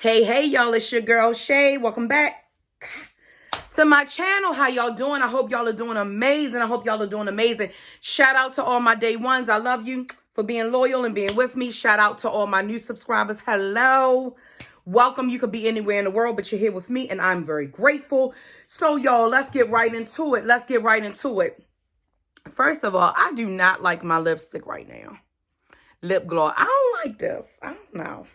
Hey, y'all, it's your girl, Shay. Welcome back to my channel. How y'all doing? I hope y'all are doing amazing. Shout out to all my day ones. I love you for being loyal and being with me. Shout out to all my new subscribers. Hello. Welcome. You could be anywhere in the world, but you're here with me, and I'm very grateful. So, y'all, let's get right into it. First of all, I do not like my lipstick right now. Lip gloss. I don't like this. I don't know.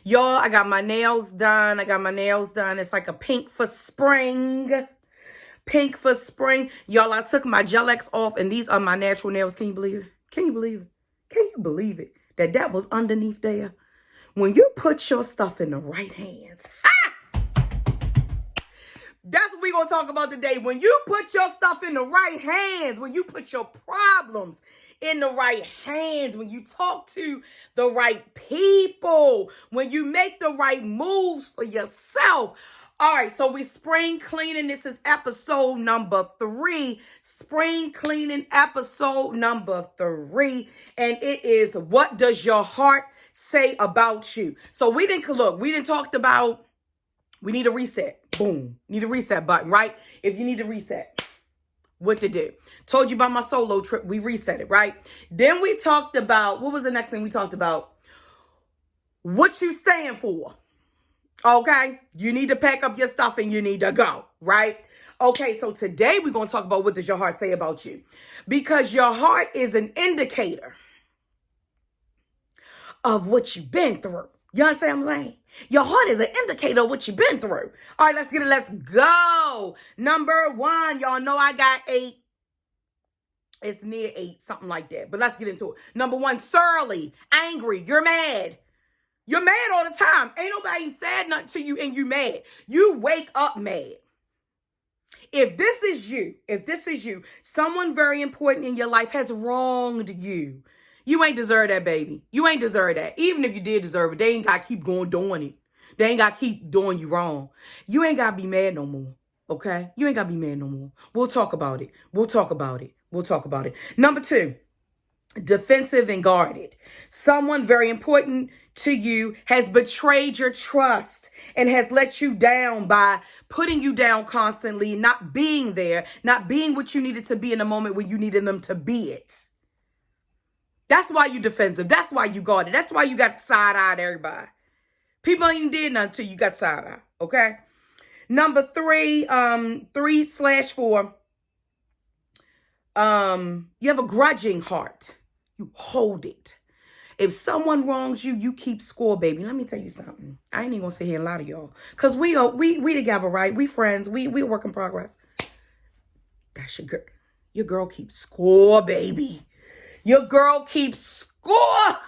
Y'all, I got my nails done. It's like a pink for spring. Y'all, I took my Gel X off, and these are my natural nails. Can you believe it? That was underneath there? When you put your stuff in the right hands. That's what we're going to talk about today. When you put your stuff in the right hands, when you put your problems in the right hands, when you talk to the right people, when you make the right moves for yourself. All right, so we spring cleaning. This is episode number 3. Spring cleaning episode number 3. And it is, what does your heart say about you? So we didn't talk about, we need a reset. Boom. Need a reset button, right? If you need a reset, what to do. Told you about my solo trip. We reset it, right? Then we talked about, what was the next thing we talked about? What you stand for. Okay? You need to pack up your stuff and you need to go, right? Okay, so today we're going to talk about what does your heart say about you? Because your heart is an indicator of what you've been through. You understand what I'm saying? Your heart is an indicator of what you've been through. All right, let's get it. Let's go. Number 1, y'all know I got 8. It's near 8, something like that. But let's get into it. Number 1, surly, angry. You're mad. You're mad all the time. Ain't nobody said nothing to you and you mad. You wake up mad. If this is you, someone very important in your life has wronged you. You ain't deserve that, baby. You ain't deserve that. Even if you did deserve it, they ain't got to keep going doing it. They ain't got to keep doing you wrong. You ain't got to be mad no more, okay? You ain't got to be mad no more. We'll talk about it. Number 2, defensive and guarded. Someone very important to you has betrayed your trust and has let you down by putting you down constantly, not being there, not being what you needed to be in the moment when you needed them to be it. That's why you defensive. That's why you guarded. That's why you got side-eyed everybody. People ain't even did nothing to you. You got side-eye, okay? Number 3, 3/4. You have a grudging heart. You hold it. If someone wrongs you, you keep score, baby. Let me tell you something. I ain't even gonna sit here and lie to y'all. Cause we together, right? We friends. We a work in progress. That's your girl. Your girl keeps score, baby. Your girl keeps score.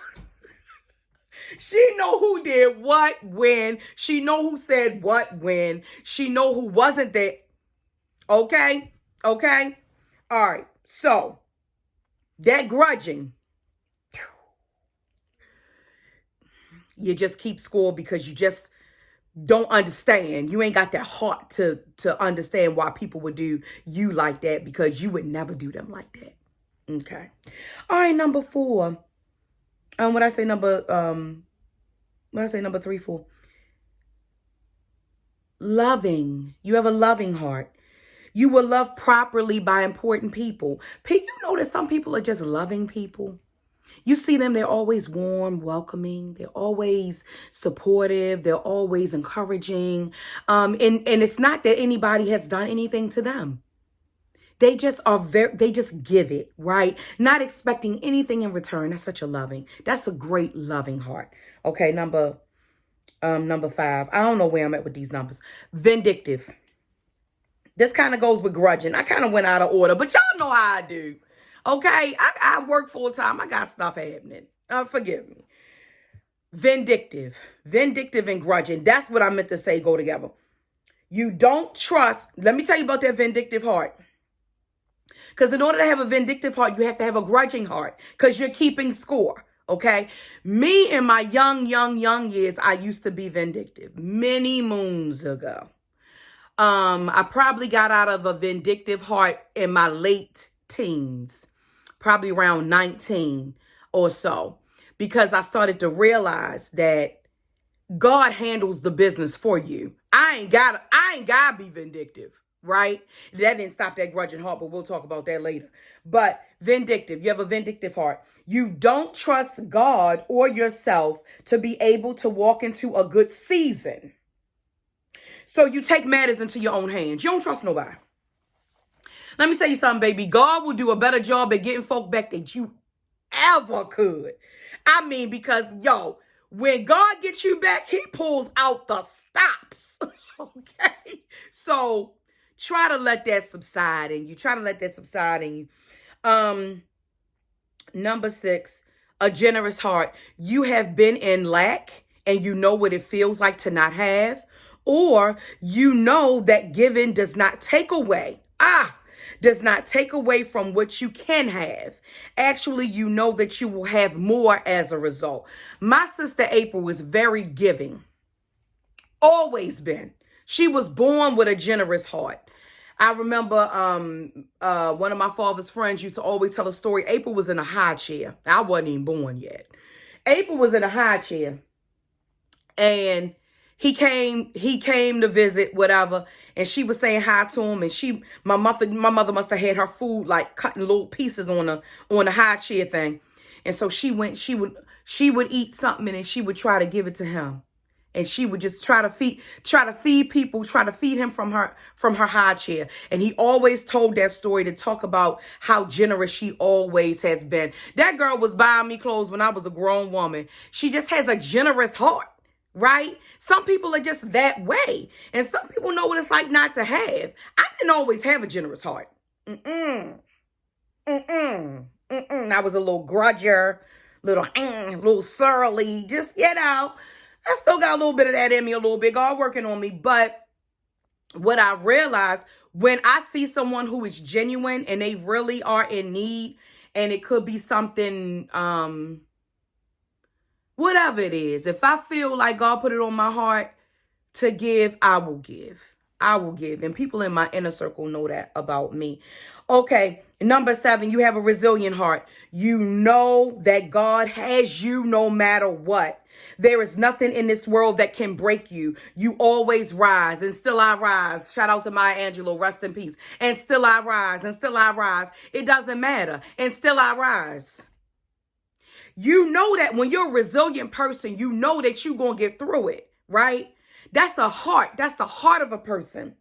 She know who did what when. She know who said what when. She know who wasn't there. Okay? All right. So, that grudging, you just keep score because you just don't understand. You ain't got that heart to understand why people would do you like that, because you would never do them like that. Okay. All right, number 4. What I say number 3, 4. Loving. You have a loving heart. You will love properly by important people. You know that some people are just loving people. You see them, they're always warm, welcoming. They're always supportive. They're always encouraging. And it's not that anybody has done anything to them. They just they just give it, right? Not expecting anything in return. That's a great loving heart. Okay, number 5. I don't know where I'm at with these numbers. Vindictive. This kind of goes with grudging. I kind of went out of order, but y'all know how I do. Okay, I work full time. I got stuff happening. Forgive me. Vindictive and grudging. That's what I meant to say go together. You don't trust. Let me tell you about that vindictive heart. Because in order to have a vindictive heart, you have to have a grudging heart, because you're keeping score, okay? Me in my young years, I used to be vindictive many moons ago. I probably got out of a vindictive heart in my late teens, probably around 19 or so, because I started to realize that God handles the business for you. I ain't gotta be vindictive, right? That didn't stop that grudging heart, but we'll talk about that later. But vindictive, you have a vindictive heart. You don't trust God or yourself to be able to walk into a good season. So you take matters into your own hands. You don't trust nobody. Let me tell you something, baby. God will do a better job at getting folk back than you ever could. I mean, because, when God gets you back, he pulls out the stops. Okay? So try to let that subside in you. Number 6, a generous heart. You have been in lack and you know what it feels like to not have, or you know that giving does not take away from what you can have. Actually, you know that you will have more as a result. My sister April was very giving. Always been. She was born with a generous heart. I remember one of my father's friends used to always tell a story. April was in a high chair. I wasn't even born yet. April was in a high chair. And he came to visit, whatever, and she was saying hi to him, and my mother must have had her food like cutting little pieces on the high chair thing. And so she would eat something and then she would try to give it to him. And she would just try to feed people, try to feed him from her high chair. And he always told that story to talk about how generous she always has been. That girl was buying me clothes when I was a grown woman. She just has a generous heart. Right? Some people are just that way. And some people know what it's like not to have. I didn't always have a generous heart. I was a little grudger, little surly, just, I still got a little bit of that in me, a little bit. God working on me. But what I realized, when I see someone who is genuine and they really are in need, and it could be something, whatever it is, if I feel like God put it on my heart to give, I will give. And people in my inner circle know that about me. Okay, number 7, you have a resilient heart. You know that God has you no matter what. There is nothing in this world that can break you. You always rise, and still I rise. Shout out to Maya Angelou, rest in peace. And still I rise, and still I rise. It doesn't matter, and still I rise. You know that when you're a resilient person, you know that you're going to get through it, right? That's a heart. That's the heart of a person.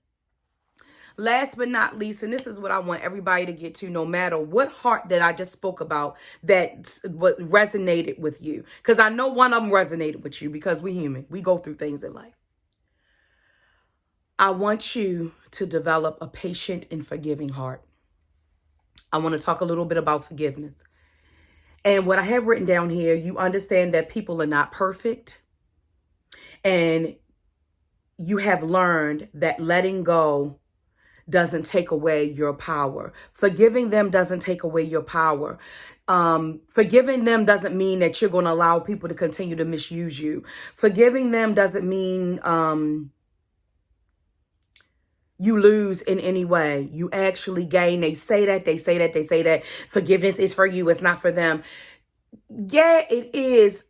Last but not least, and this is what I want everybody to get to, no matter what heart that I just spoke about, that what resonated with you. Because I know one of them resonated with you, because we're human. We go through things in life. I want you to develop a patient and forgiving heart. I want to talk a little bit about forgiveness. And what I have written down here, you understand that people are not perfect. And you have learned that letting go doesn't take away your power. Forgiving them doesn't take away your power. Forgiving them doesn't mean that you're going to allow people to continue to misuse you. Forgiving them doesn't mean you lose in any way. You actually gain. They say that. Forgiveness is for you. It's not for them. Yeah, it is.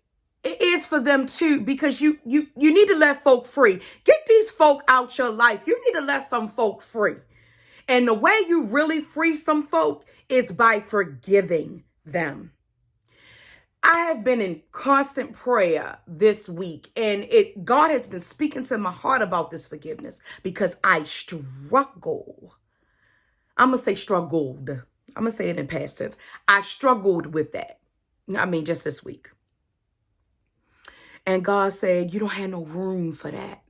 It is for them too, because you need to let folk free. Get these folk out your life. You need to let some folk free. And the way you really free some folk is by forgiving them. I have been in constant prayer this week, and God has been speaking to my heart about this forgiveness, because I struggle. I'm going to say struggled. I'm going to say it in past tense. I struggled with that. Just this week. And God said, you don't have no room for that.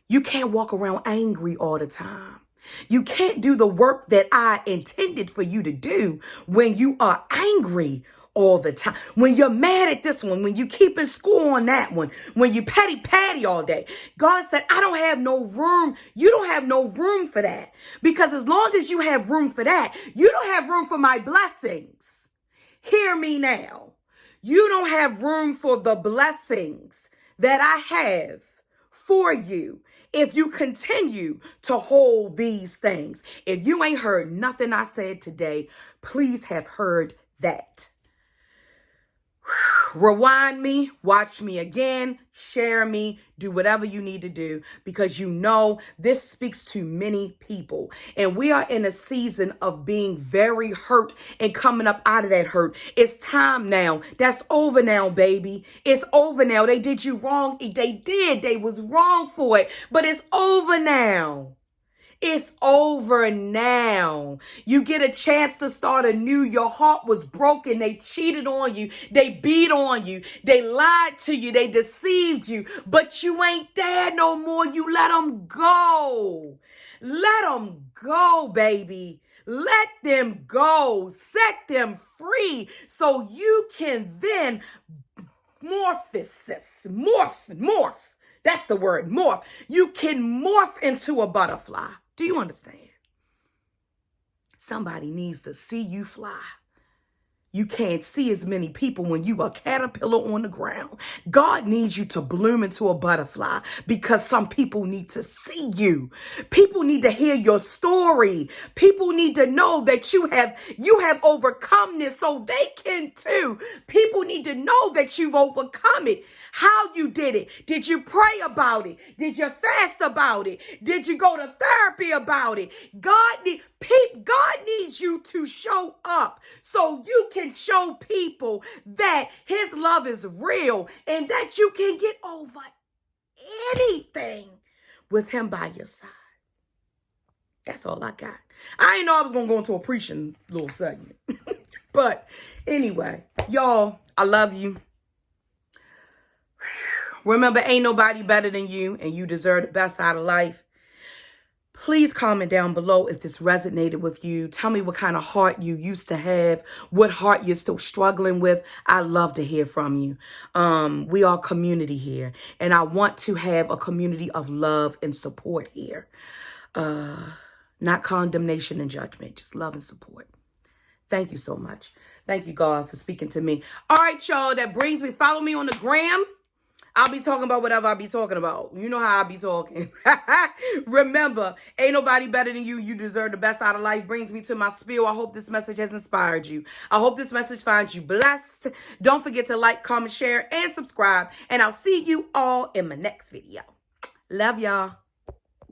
You can't walk around angry all the time. You can't do the work that I intended for you to do when you are angry all the time. When you're mad at this one, when you keeping score on that one, when you patty all day. God said, I don't have no room. You don't have no room for that. Because as long as you have room for that, you don't have room for my blessings. Hear me now. You don't have room for the blessings that I have for you if you continue to hold these things. If you ain't heard nothing I said today, please have heard that. Whew. rewind me, watch me again, share me, do whatever you need to do, because you know this speaks to many people. And we are in a season of being very hurt and coming up out of that hurt. It's time now. That's over now, baby. It's over now. They did you wrong. They did. They was wrong for it. But it's over now. It's over now. You get a chance to start anew. Your heart was broken. They cheated on you. They beat on you. They lied to you. They deceived you. But you ain't there no more. You let them go. Let them go, baby. Let them go. Set them free so you can then morph. That's the word, morph. You can morph into a butterfly. Do you understand? Somebody needs to see you fly. You can't see as many people when you a caterpillar on the ground. God needs you to bloom into a butterfly because some people need to see you. People need to hear your story. People need to know that you have overcome this so they can too. People need to know that you've overcome it. How you did it. Did you pray about it? Did you fast about it? Did you go to therapy about it? God needs you to show up so you can show people that his love is real and that you can get over anything with him by your side. That's all I got. I didn't know I was going to go into a preaching little segment. But anyway, y'all, I love you. Remember, ain't nobody better than you, and you deserve the best out of life. Please comment down below if this resonated with you. Tell me what kind of heart you used to have, what heart you're still struggling with. I love to hear from you. We are community here, and I want to have a community of love and support here. Not condemnation and judgment, just love and support. Thank you so much. Thank you, God, for speaking to me. All right, y'all, that brings me. Follow me on the gram. I'll be talking about whatever I be talking about. You know how I be talking. Remember, ain't nobody better than you. You deserve the best out of life. Brings me to my spiel. I hope this message has inspired you. I hope this message finds you blessed. Don't forget to like, comment, share, and subscribe. And I'll see you all in my next video. Love y'all.